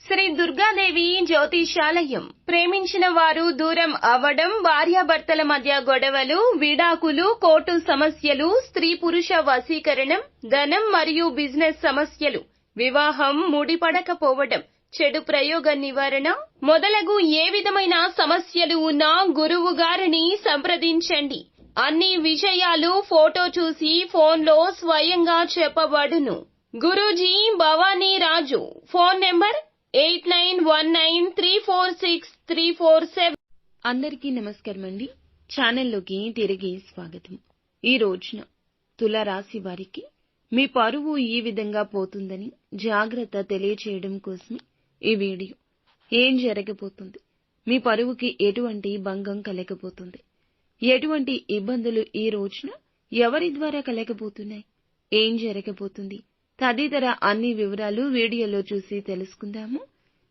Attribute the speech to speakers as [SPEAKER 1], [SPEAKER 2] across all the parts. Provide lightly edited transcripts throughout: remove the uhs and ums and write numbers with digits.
[SPEAKER 1] శ్రీ దుర్గాదేవి జ్యోతిషాలయం. ప్రేమించిన వారు దూరం అవ్వడం, భార్యాభర్తల మధ్య గొడవలు, విడాకులు, కోర్టు సమస్యలు, స్త్రీ పురుష వశీకరణం, ధనం మరియు బిజినెస్ సమస్యలు, వివాహం ముడిపడకపోవడం, చెడు ప్రయోగ నివారణ మొదలగు ఏ విధమైన సమస్యలు ఉన్నా గురువు గారిని సంప్రదించండి. అన్ని విషయాలు ఫోటో చూసి ఫోన్లో స్వయంగా చెప్పబడును. గురూజీ భవానీ రాజు. Phone number 8919346347.
[SPEAKER 2] అందరికీ నమస్కారం అండి. ఛానల్లోకి తిరిగి స్వాగతం. ఈ రోజున తులారాశి వారికి మీ పరువు ఈ విధంగా పోతుందని జాగ్రత్త తెలియచేయడం కోసమే ఈ వీడియో. ఏం జరగబోతుంది, మీ పరువుకి ఎటువంటి భంగం కలగబోతుంది, ఎటువంటి ఇబ్బందులు ఈ రోజున ఎవరి ద్వారా కలగబోతున్నాయి, ఏం జరగబోతుంది తదితర అన్ని వివరాలు వీడియోలో చూసి తెలుసుకుందాము.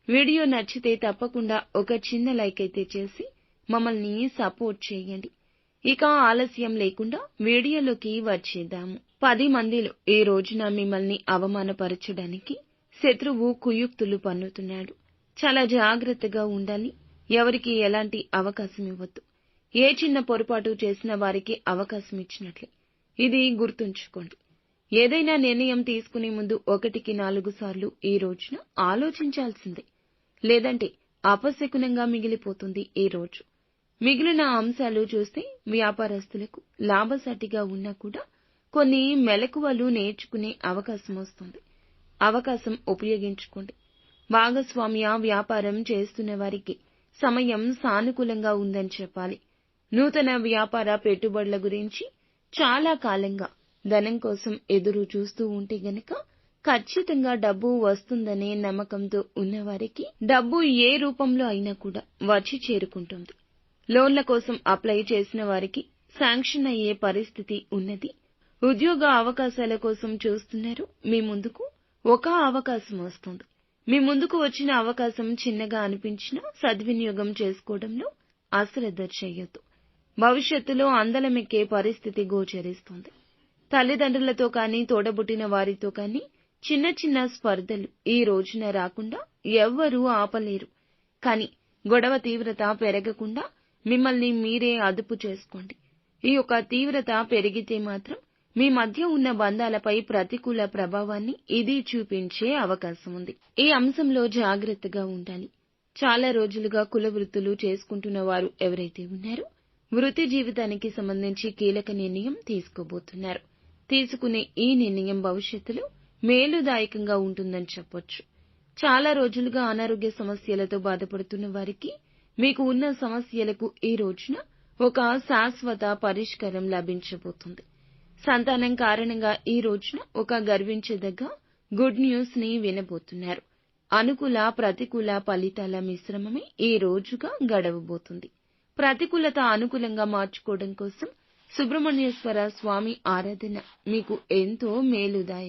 [SPEAKER 2] వీడియో నచ్చితే తప్పకుండా ఒక చిన్న లైక్ అయితే చేసి మమ్మల్ని సపోర్ట్ చేయండి. ఇక ఆలస్యం లేకుండా వీడియోలోకి వచ్చేద్దాము. 10 మందిలో ఈ రోజున మిమ్మల్ని అవమానపరచడానికి శత్రువు కుయుక్తులు పన్నుతున్నాడు. చాలా జాగ్రత్తగా ఉండాలి. ఎవరికి ఎలాంటి అవకాశం ఇవ్వద్దు. ఏ చిన్న పొరపాటు చేసిన వారికి అవకాశం ఇచ్చినట్లే. ఇది గుర్తుంచుకోండి. ఏదైనా నిర్ణయం తీసుకునే ముందు 1కి 4 సార్లు ఈ రోజున ఆలోచించాల్సిందే. లేదంటే అపశకునంగా మిగిలిపోతుంది ఈ రోజు. మిగిలిన అంశాలు చూస్తే వ్యాపారస్తులకు లాభసాటిగా ఉన్నా కూడా కొన్ని మెలకువలు నేర్చుకునే అవకాశం వస్తుంది. అవకాశం ఉపయోగించుకోండి. భాగస్వామ్య వ్యాపారం చేస్తున్న వారికి సమయం సానుకూలంగా ఉందని చెప్పాలి. నూతన వ్యాపార పెట్టుబడుల గురించి చాలా కాలంగా ధనం కోసం ఎదురు చూస్తూ ఉంటే గనక ఖచ్చితంగా డబ్బు వస్తుందనే నమ్మకంతో ఉన్నవారికి డబ్బు ఏ రూపంలో అయినా కూడా వచ్చి చేరుకుంటుంది. లోన్ల కోసం అప్లై చేసిన వారికి శాంక్షన్ అయ్యే పరిస్థితి ఉన్నది. ఉద్యోగ అవకాశాల కోసం చూస్తున్నారు. మీ ముందుకు ఒక అవకాశం వస్తుంది. మీ ముందుకు వచ్చిన అవకాశం చిన్నగా అనిపించినా సద్వినియోగం చేసుకోవడంలో అశ్రద్ధ చేయొద్దు. భవిష్యత్తులో అందలమెక్కే పరిస్థితి గోచరిస్తుంది. తల్లిదండ్రులతో కానీ తోడబుట్టిన వారితో కానీ చిన్న చిన్న స్పర్ధలు ఈ రోజున రాకుండా ఎవ్వరూ ఆపలేరు. కానీ గొడవ తీవ్రత పెరగకుండా మిమ్మల్ని మీరే అదుపు చేసుకోండి. ఈ యొక్క తీవ్రత పెరిగితే మాత్రం మీ మధ్య ఉన్న బంధాలపై ప్రతికూల ప్రభావాన్ని ఇది చూపించే అవకాశం ఉంది. ఈ అంశంలో జాగ్రత్తగా ఉండాలి. చాలా రోజులుగా కుల వృత్తులు చేసుకుంటున్న వారు ఎవరైతే ఉన్నారో వృత్తి జీవితానికి సంబంధించి కీలక నిర్ణయం తీసుకోబోతున్నారు. తీసుకునే ఈ నిర్ణయం భవిష్యత్తులో మేలుదాయకంగా ఉంటుందని చెప్పొచ్చు. చాలా రోజులుగా అనారోగ్య సమస్యలతో బాధపడుతున్న వారికి మీకు ఉన్న సమస్యలకు ఈ రోజున ఒక శాశ్వత పరిష్కారం లభించబోతుంది. సంతానం కారణంగా ఈ రోజున ఒక గర్వించదగ్గ గుడ్ న్యూస్ ని వినబోతున్నారు. అనుకూల ప్రతికూల ఫలితాల మిశ్రమమే ఈ రోజుగా గడవబోతుంది. ప్రతికూలత అనుకూలంగా మార్చుకోవడం కోసం సుబ్రహ్మణ్యేశ్వర స్వామి ఆరాధన మీకు ఎంతో మేలుదాయకం.